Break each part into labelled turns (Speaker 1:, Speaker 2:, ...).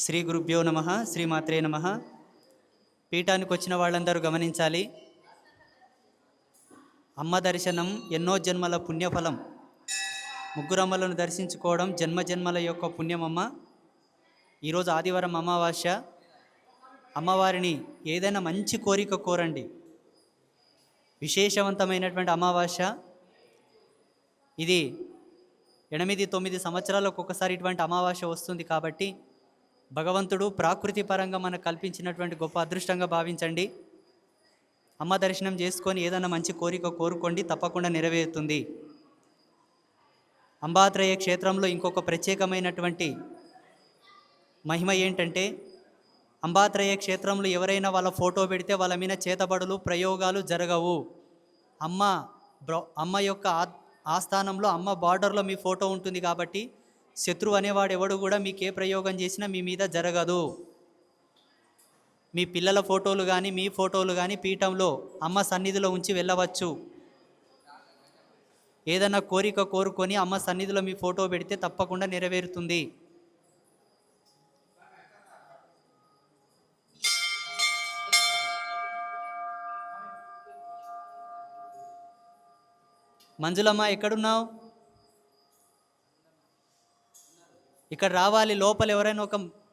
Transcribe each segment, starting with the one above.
Speaker 1: శ్రీ గురుభ్యో నమః. శ్రీమాత్రే నమః. పీఠానికి వచ్చిన వాళ్ళందరూ గమనించాలి. అమ్మ దర్శనం ఎన్నో జన్మల పుణ్యఫలం. ముగ్గురమ్మలను దర్శించుకోవడం జన్మజన్మల యొక్క పుణ్యమమ్మ. ఈరోజు ఆదివారం అమావాస్య. అమ్మవారిని ఏదైనా మంచి కోరిక కోరండి. విశేషవంతమైనటువంటి అమావాస్య ఇది. 8-9 సంవత్సరాలకు ఒకసారి ఇటువంటి అమావాస్య వస్తుంది కాబట్టి భగవంతుడు ప్రాకృతి పరంగా మనకు కల్పించినటువంటి గొప్ప అదృష్టంగా భావించండి. అమ్మ దర్శనం చేసుకొని ఏదైనా మంచి కోరిక కోరుకోండి, తప్పకుండా నెరవేరుతుంది. అంబాత్రయ క్షేత్రంలో ఇంకొక ప్రత్యేకమైనటువంటి మహిమ ఏంటంటే, అంబాత్రయ క్షేత్రంలో ఎవరైనా వాళ్ళ ఫోటో పెడితే వాళ్ళ మీద చేతబడులు ప్రయోగాలు జరగవు. అమ్మ యొక్క ఆస్థానంలో అమ్మ బార్డర్లో మీ ఫోటో ఉంటుంది కాబట్టి శత్రువు అనేవాడు ఎవడు కూడా మీకు ఏ ప్రయోగం చేసినా మీ మీద జరగదు. మీ పిల్లల ఫోటోలు కానీ మీ ఫోటోలు కానీ పీఠంలో అమ్మ సన్నిధిలో ఉంచి వెళ్ళవచ్చు. ఏదైనా కోరిక కోరుకొని అమ్మ సన్నిధిలో మీ ఫోటో పెడితే తప్పకుండా నెరవేరుతుంది. మంజులమ్మ ఎక్కడున్నావు? ఇక్కడ రావాలి. లోపల ఎవరైనా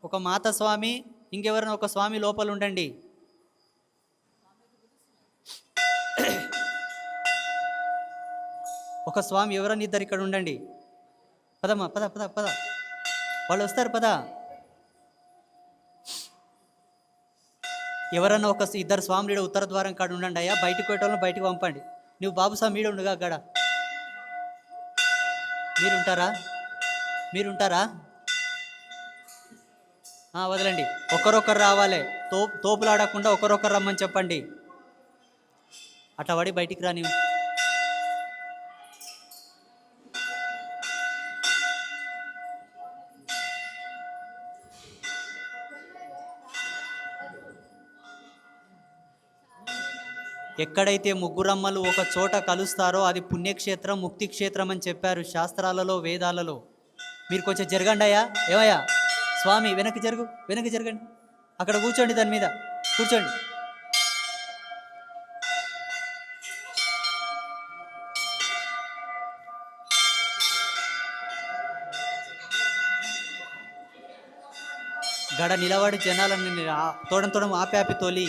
Speaker 1: ఒక మాత స్వామి, ఇంకెవరైనా ఒక స్వామి లోపల ఉండండి. ఒక స్వామి ఎవరైనా ఇద్దరు ఇక్కడ ఉండండి. పదమ్మా, పద పద పద, వాళ్ళు వస్తారు. పద. ఎవరన్నా ఇద్దరు స్వాములు ఉత్తర ద్వారం కాడ ఉండండి. అయ్యా బయటకు పెట్టాలని బయటకు పంపండి. నువ్వు బాబు స్వామి మీడ ఉండగా అక్కడ మీరుంటారా? వదలండి. ఒకరొకరు రావాలి. తోపులాడకుండా ఒకరొకరు రమ్మని చెప్పండి. అట్లా పడి బయటికి రాని. ఎక్కడైతే ముగ్గురమ్మలు ఒక చోట కలుస్తారో అది పుణ్యక్షేత్రం, ముక్తి క్షేత్రం అని చెప్పారు శాస్త్రాలలో, వేదాలలో. మీరు కొంచెం జరగండి అయ్యా. ఏమయ్యా స్వామి, వెనక్కి జరగండి. అక్కడ కూర్చోండి, దాని మీద కూర్చోండి. గడ నిలబడి జనాలని తోడం ఆపి తోలి.